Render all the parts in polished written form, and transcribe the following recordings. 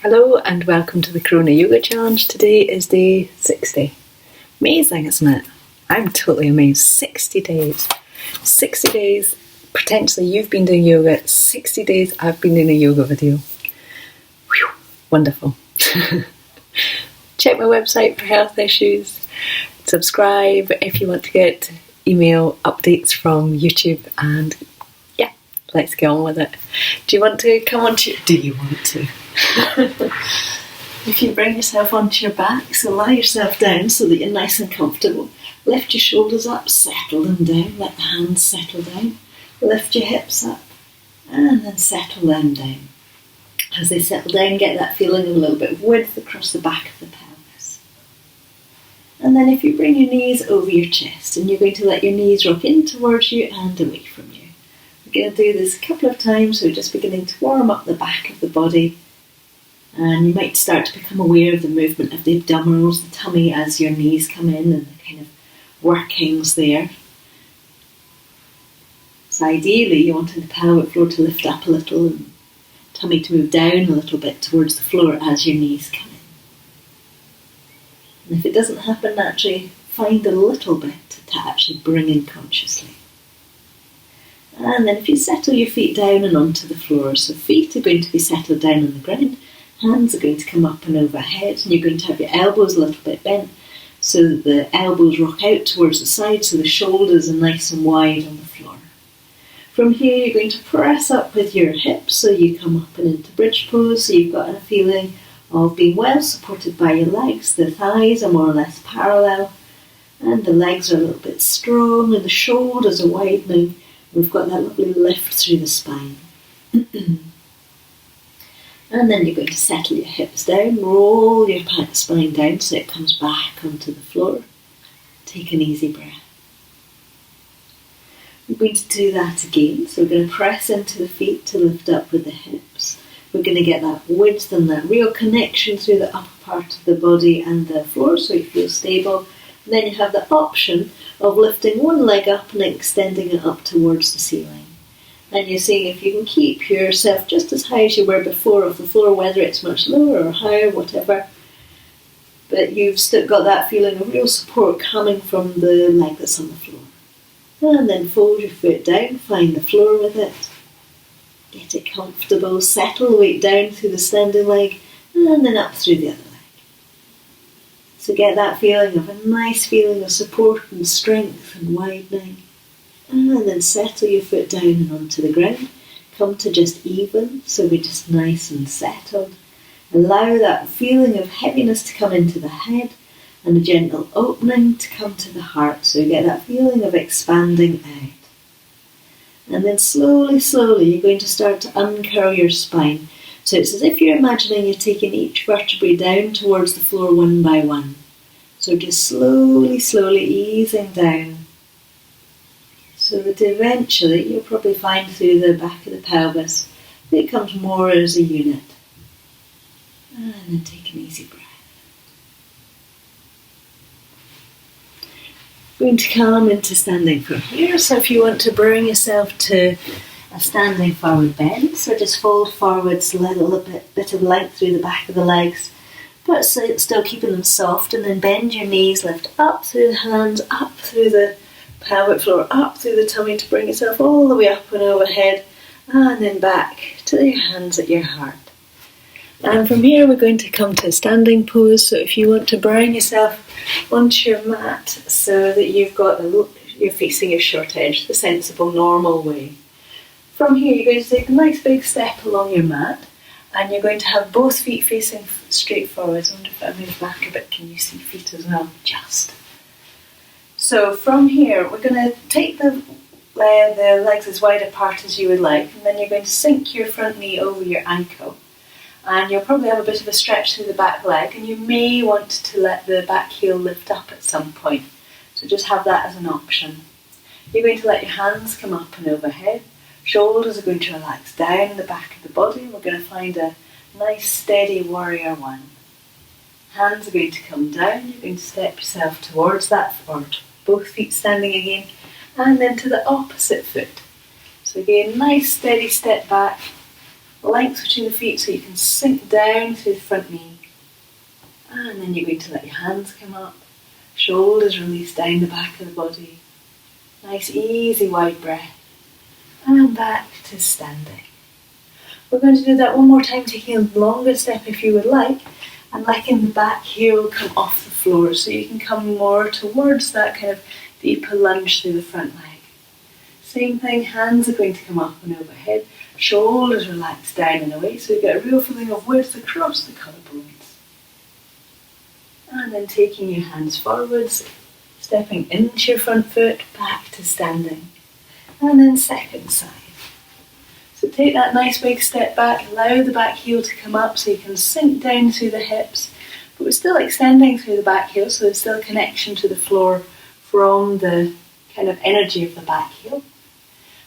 Hello and welcome to the Corona Yoga Challenge. Today is day 60. Amazing, isn't it? I'm totally amazed. 60 days. 60 days. Potentially you've been doing yoga. 60 days I've been doing a yoga video. Whew, wonderful. Check my website for health issues. Subscribe if you want to get email updates from YouTube, and yeah, let's get on with it. Do you want to come on to... Do you want to? If you bring yourself onto your back, so lie yourself down so that you're nice and comfortable. Lift your shoulders up, settle them down, let the hands settle down. Lift your hips up and then settle them down. As they settle down, get that feeling of a little bit of width across the back of the pelvis. And then if you bring your knees over your chest, and you're going to let your knees rock in towards you and away from you. We're going to do this a couple of times, so we're just beginning to warm up the back of the body. And you might start to become aware of the movement of the abdominals, the tummy, as your knees come in, and the kind of workings there. So ideally you want the pelvic floor to lift up a little and tummy to move down a little bit towards the floor as your knees come in. And if it doesn't happen naturally, find a little bit to actually bring in consciously. And then if you settle your feet down and onto the floor, so feet are going to be settled down on the ground, hands are going to come up and overhead, and you're going to have your elbows a little bit bent so that the elbows rock out towards the side, so the shoulders are nice and wide on the floor. From here you're going to press up with your hips, so you come up and into bridge pose, so you've got a feeling of being well supported by your legs. The thighs are more or less parallel, and the legs are a little bit strong, and the shoulders are widening. We've got that lovely lift through the spine. And then you're going to settle your hips down, roll your spine down so it comes back onto the floor. Take an easy breath. We're going to do that again, so we're going to press into the feet to lift up with the hips. We're going to get that width and that real connection through the upper part of the body and the floor so you feel stable. And then you have the option of lifting one leg up and extending it up towards the ceiling. And you're seeing if you can keep yourself just as high as you were before off the floor, whether it's much lower or higher, whatever. But you've still got that feeling of real support coming from the leg that's on the floor. And then fold your foot down, find the floor with it. Get it comfortable, settle the weight down through the standing leg, and then up through the other leg. So get that feeling of a nice feeling of support and strength and widening. And then settle your foot down and onto the ground. Come to just even, so we're just nice and settled. Allow that feeling of heaviness to come into the head and a gentle opening to come to the heart. So you get that feeling of expanding out. And then slowly, slowly, you're going to start to uncurl your spine. So it's as if you're imagining you're taking each vertebrae down towards the floor one by one. So just slowly, slowly easing down. So that eventually you'll probably find through the back of the pelvis that it comes more as a unit. And then take an easy breath. Going to come into standing from here. So if you want to bring yourself to a standing forward bend, so just fold forwards a little bit of length through the back of the legs, but still keeping them soft, and then bend your knees, lift up through the hands, up through the pelvic floor, up through the tummy to bring yourself all the way up and overhead, and then back to your hands at your heart. And from here we're going to come to a standing pose, so if you want to bring yourself onto your mat so that you're facing your short edge, the sensible, normal way. From here you're going to take a nice big step along your mat, and you're going to have both feet facing straight forward. I wonder if I move back a bit, can you see feet as well? Just. So from here, we're going to take the legs as wide apart as you would like, and then you're going to sink your front knee over your ankle. And you'll probably have a bit of a stretch through the back leg, and you may want to let the back heel lift up at some point. So just have that as an option. You're going to let your hands come up and overhead. Shoulders are going to relax down the back of the body. We're going to find a nice steady warrior one. Hands are going to come down. You're going to step yourself towards that, or both feet standing again, and then to the opposite foot. So again, nice steady step back, length between the feet so you can sink down through the front knee. And then you're going to let your hands come up, shoulders release down the back of the body. Nice, easy, wide breath. And back to standing. We're going to do that one more time, taking a longer step if you would like, and letting the back heel come off the floor so you can come more towards that kind of deeper lunge through the front leg. Same thing, hands are going to come up and overhead, shoulders relax down and away, so you get a real feeling of width across the collarbones. And then taking your hands forwards, stepping into your front foot, back to standing. And then second side. So take that nice big step back, allow the back heel to come up so you can sink down through the hips, but we're still extending through the back heel, so there's still a connection to the floor from the kind of energy of the back heel.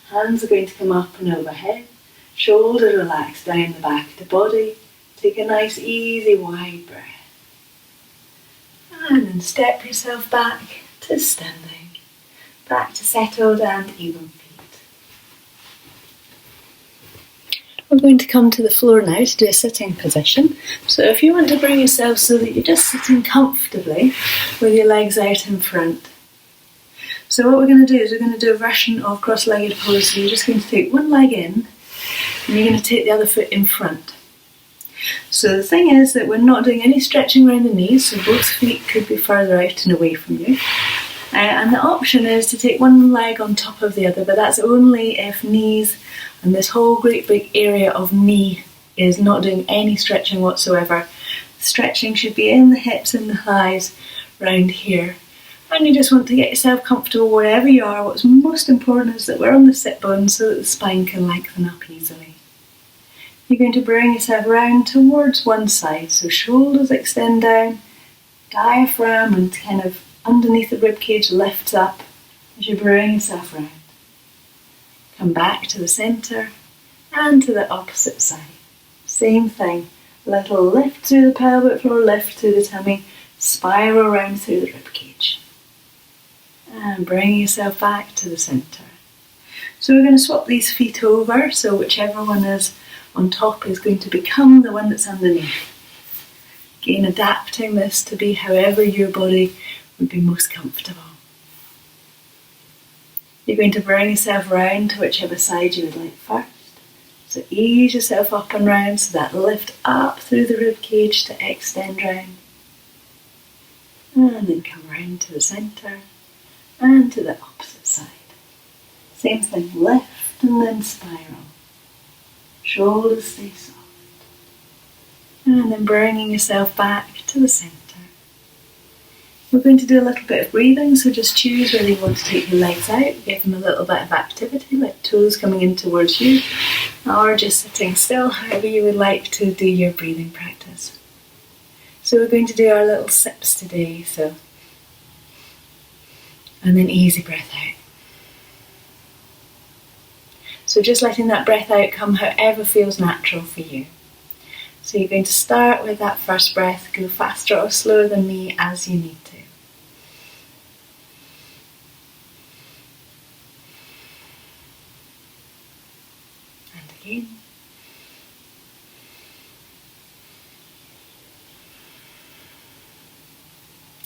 Hands are going to come up and overhead, shoulders relax down the back of the body. Take a nice easy wide breath. And then step yourself back to standing, back to settled and even feet. We're going to come to the floor now to do a sitting position. So if you want to bring yourself so that you're just sitting comfortably with your legs out in front. So what we're going to do is we're going to do a version of cross-legged pose. So you're just going to take one leg in and you're going to take the other foot in front. So the thing is that we're not doing any stretching around the knees, so both feet could be further out and away from you. And the option is to take one leg on top of the other, but that's only if knees and this whole great big area of knee is not doing any stretching whatsoever. Stretching should be in the hips and the thighs round here. And you just want to get yourself comfortable wherever you are. What's most important is that we're on the sit bone so that the spine can lengthen up easily. You're going to bring yourself round towards one side, so shoulders extend down, diaphragm and kind of underneath the ribcage lifts up as you bring yourself round. Come back to the centre and to the opposite side. Same thing, a little lift through the pelvic floor, lift through the tummy, spiral round through the ribcage. And bring yourself back to the centre. So we're going to swap these feet over, so whichever one is on top is going to become the one that's underneath. Again, adapting this to be however your body would be most comfortable. You're going to bring yourself round to whichever side you would like first. So ease yourself up and round, so that lift up through the rib cage to extend round. And then come round to the centre and to the opposite side. Same thing, lift and then spiral. Shoulders stay soft. And then bringing yourself back to the centre. We're going to do a little bit of breathing, so just choose whether you want to take your legs out, give them a little bit of activity, like toes coming in towards you, or just sitting still, however you would like to do your breathing practice. So we're going to do our little sips today, and then easy breath out. So just letting that breath out come however feels natural for you. So you're going to start with that first breath, go faster or slower than me as you need to. And again.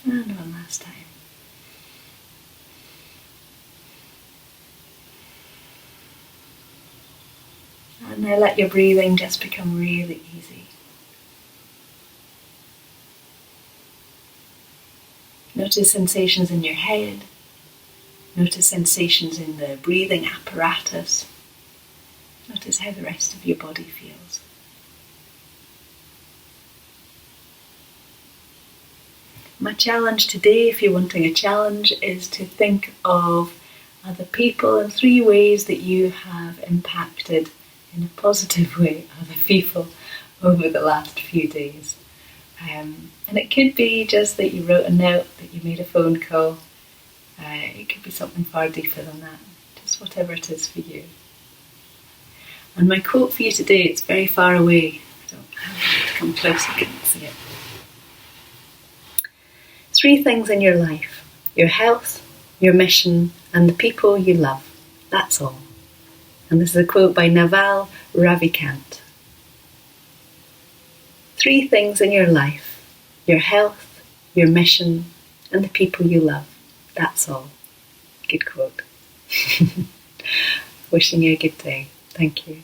And one last time. And now let your breathing just become really easy. Notice sensations in your head. Notice sensations in the breathing apparatus. Notice how the rest of your body feels. My challenge today, if you're wanting a challenge, is to think of other people and 3 ways that you have impacted in a positive way other people over the last few days. And it could be just that you wrote a note, that you made a phone call. It could be something far deeper than that. Just whatever it is for you. And my quote for you today, it's very far away. I don't have to come close, you can't see it. 3 things in your life: your health, your mission, and the people you love. That's all. And this is a quote by Naval Ravikant. 3 things in your life: your health, your mission, and the people you love. That's all. Good quote. Wishing you a good day. Thank you.